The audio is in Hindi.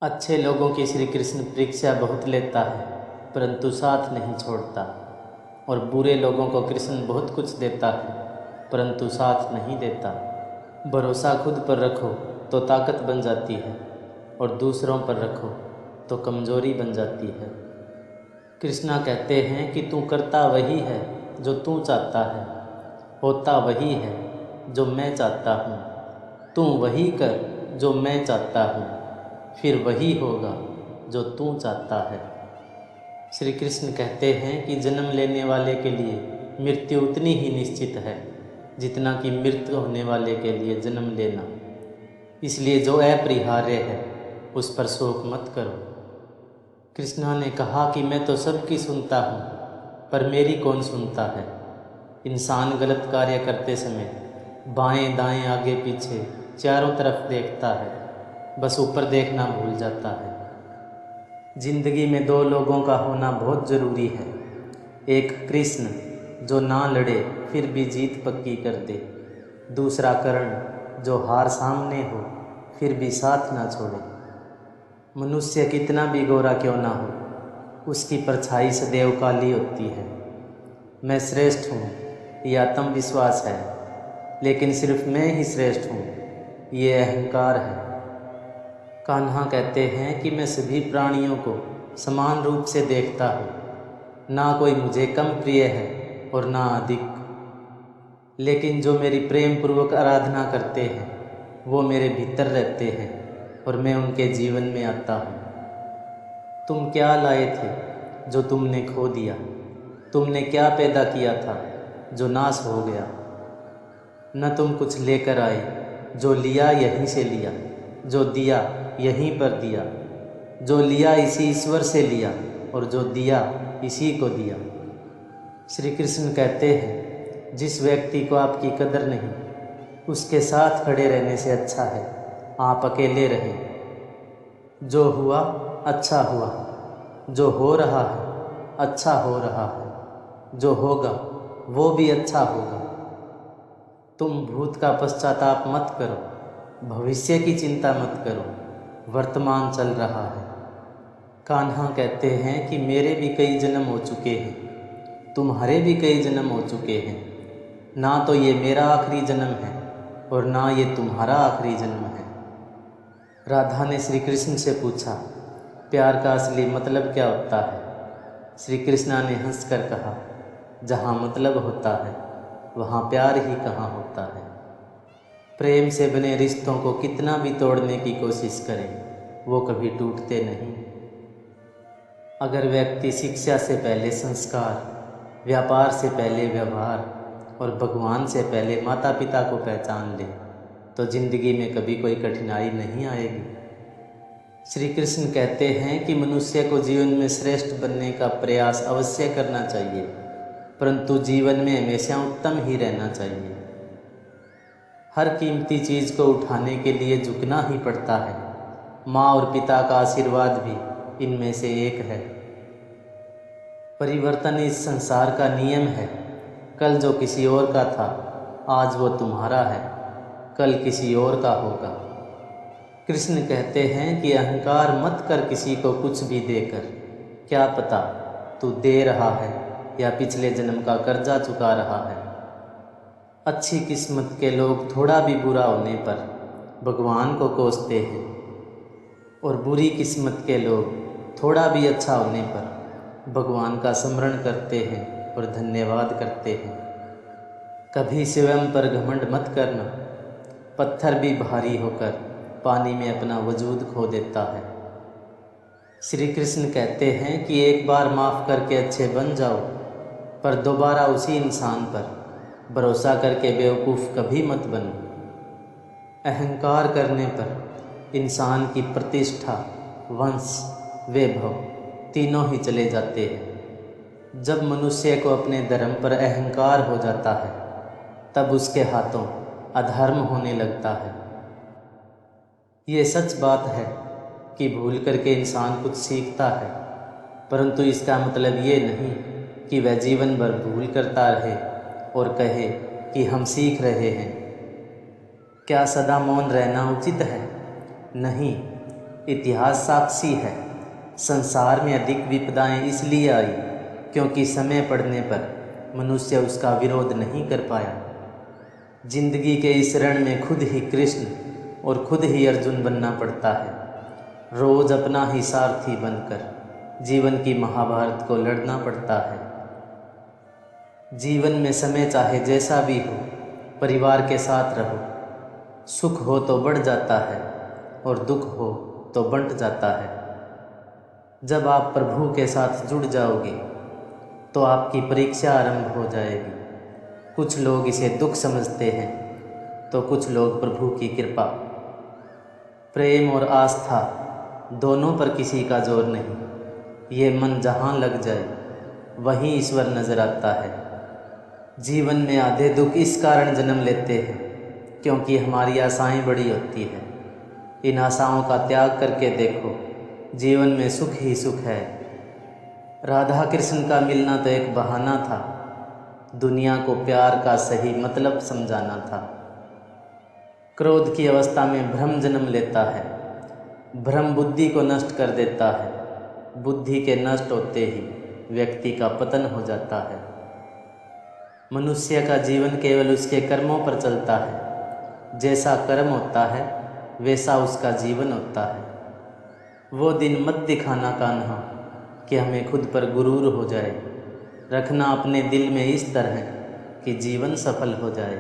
अच्छे लोगों की श्री कृष्ण परीक्षा बहुत लेता है, परंतु साथ नहीं छोड़ता। और बुरे लोगों को कृष्ण बहुत कुछ देता है, परंतु साथ नहीं देता। भरोसा खुद पर रखो तो ताकत बन जाती है, और दूसरों पर रखो तो कमज़ोरी बन जाती है। कृष्णा कहते हैं कि तू करता वही है जो तू चाहता है, होता वही है जो मैं चाहता हूँ। तू वही कर जो मैं चाहता हूँ, फिर वही होगा जो तू चाहता है। श्री कृष्ण कहते हैं कि जन्म लेने वाले के लिए मृत्यु उतनी ही निश्चित है जितना कि मृत्यु होने वाले के लिए जन्म लेना। इसलिए जो अपरिहार्य है उस पर शोक मत करो। कृष्णा ने कहा कि मैं तो सबकी सुनता हूँ, पर मेरी कौन सुनता है। इंसान गलत कार्य करते समय बाएं दाएं आगे पीछे चारों तरफ देखता है, बस ऊपर देखना भूल जाता है। जिंदगी में दो लोगों का होना बहुत ज़रूरी है। एक कृष्ण जो ना लड़े फिर भी जीत पक्की कर दे, दूसरा कर्ण जो हार सामने हो फिर भी साथ ना छोड़े। मनुष्य कितना भी गोरा क्यों ना हो, उसकी परछाई सदैव काली होती है। मैं श्रेष्ठ हूँ ये आत्मविश्वास है, लेकिन सिर्फ मैं ही श्रेष्ठ हूँ ये अहंकार है। कान्हा कहते हैं कि मैं सभी प्राणियों को समान रूप से देखता हूँ, ना कोई मुझे कम प्रिय है और ना अधिक। लेकिन जो मेरी प्रेम पूर्वक आराधना करते हैं वो मेरे भीतर रहते हैं और मैं उनके जीवन में आता हूँ। तुम क्या लाए थे जो तुमने खो दिया? तुमने क्या पैदा किया था जो नाश हो गया? न तुम कुछ लेकर आए, जो लिया यहीं से लिया, जो दिया यहीं पर दिया। जो लिया इसी ईश्वर से लिया और जो दिया इसी को दिया। श्री कृष्ण कहते हैं जिस व्यक्ति को आपकी कदर नहीं, उसके साथ खड़े रहने से अच्छा है आप अकेले रहें। जो हुआ अच्छा हुआ, जो हो रहा है अच्छा हो रहा है, जो होगा वो भी अच्छा होगा। तुम भूत का पश्चाताप मत करो, भविष्य की चिंता मत करो, वर्तमान चल रहा है। कान्हा कहते हैं कि मेरे भी कई जन्म हो चुके हैं, तुम्हारे भी कई जन्म हो चुके हैं। ना तो ये मेरा आखिरी जन्म है और ना ये तुम्हारा आखिरी जन्म है। राधा ने श्री कृष्ण से पूछा, प्यार का असली मतलब क्या होता है? श्री कृष्णा ने हंसकर कहा, जहाँ मतलब होता है वहाँ प्यार ही कहाँ होता है। प्रेम से बने रिश्तों को कितना भी तोड़ने की कोशिश करें, वो कभी टूटते नहीं। अगर व्यक्ति शिक्षा से पहले संस्कार, व्यापार से पहले व्यवहार और भगवान से पहले माता पिता को पहचान ले, तो जिंदगी में कभी कोई कठिनाई नहीं आएगी। श्री कृष्ण कहते हैं कि मनुष्य को जीवन में श्रेष्ठ बनने का प्रयास अवश्य करना चाहिए, परंतु जीवन में हमेशा उत्तम ही रहना चाहिए। हर कीमती चीज़ को उठाने के लिए झुकना ही पड़ता है। माँ और पिता का आशीर्वाद भी इनमें से एक है। परिवर्तन इस संसार का नियम है। कल जो किसी और का था आज वो तुम्हारा है, कल किसी और का होगा। कृष्ण कहते हैं कि अहंकार मत कर किसी को कुछ भी देकर, क्या पता तू दे रहा है या पिछले जन्म का कर्जा चुका रहा है। अच्छी किस्मत के लोग थोड़ा भी बुरा होने पर भगवान को कोसते हैं, और बुरी किस्मत के लोग थोड़ा भी अच्छा होने पर भगवान का स्मरण करते हैं और धन्यवाद करते हैं। कभी स्वयं पर घमंड मत करना, पत्थर भी भारी होकर पानी में अपना वजूद खो देता है। श्री कृष्ण कहते हैं कि एक बार माफ़ करके अच्छे बन जाओ, पर दोबारा उसी इंसान पर भरोसा करके बेवकूफ़ कभी मत बनो। अहंकार करने पर इंसान की प्रतिष्ठा, वंश, वैभव तीनों ही चले जाते हैं। जब मनुष्य को अपने धर्म पर अहंकार हो जाता है तब उसके हाथों अधर्म होने लगता है। ये सच बात है कि भूल करके इंसान कुछ सीखता है, परंतु इसका मतलब ये नहीं कि वह जीवन भर भूल करता रहे और कहे कि हम सीख रहे हैं। क्या सदा मौन रहना उचित है? नहीं, इतिहास साक्षी है, संसार में अधिक विपदाएं इसलिए आई क्योंकि समय पड़ने पर मनुष्य उसका विरोध नहीं कर पाया। जिंदगी के इस रण में खुद ही कृष्ण और खुद ही अर्जुन बनना पड़ता है। रोज अपना ही सारथी बनकर जीवन की महाभारत को लड़ना पड़ता है। जीवन में समय चाहे जैसा भी हो, परिवार के साथ रहो। सुख हो तो बढ़ जाता है और दुख हो तो बंट जाता है। जब आप प्रभु के साथ जुड़ जाओगे तो आपकी परीक्षा आरंभ हो जाएगी। कुछ लोग इसे दुख समझते हैं तो कुछ लोग प्रभु की कृपा। प्रेम और आस्था दोनों पर किसी का जोर नहीं। ये मन जहाँ लग जाए वहीं ईश्वर नज़र आता है। जीवन में आधे दुख इस कारण जन्म लेते हैं क्योंकि हमारी आशाएं बड़ी होती है। इन आशाओं का त्याग करके देखो, जीवन में सुख ही सुख है। राधा कृष्ण का मिलना तो एक बहाना था, दुनिया को प्यार का सही मतलब समझाना था। क्रोध की अवस्था में भ्रम जन्म लेता है, भ्रम बुद्धि को नष्ट कर देता है। बुद्धि के नष्ट होते ही व्यक्ति का पतन हो जाता है। मनुष्य का जीवन केवल उसके कर्मों पर चलता है। जैसा कर्म होता है वैसा उसका जीवन होता है। वो दिन मत दिखाना कान्हा कि हमें खुद पर गुरूर हो जाए। रखना अपने दिल में इस तरह कि जीवन सफल हो जाए।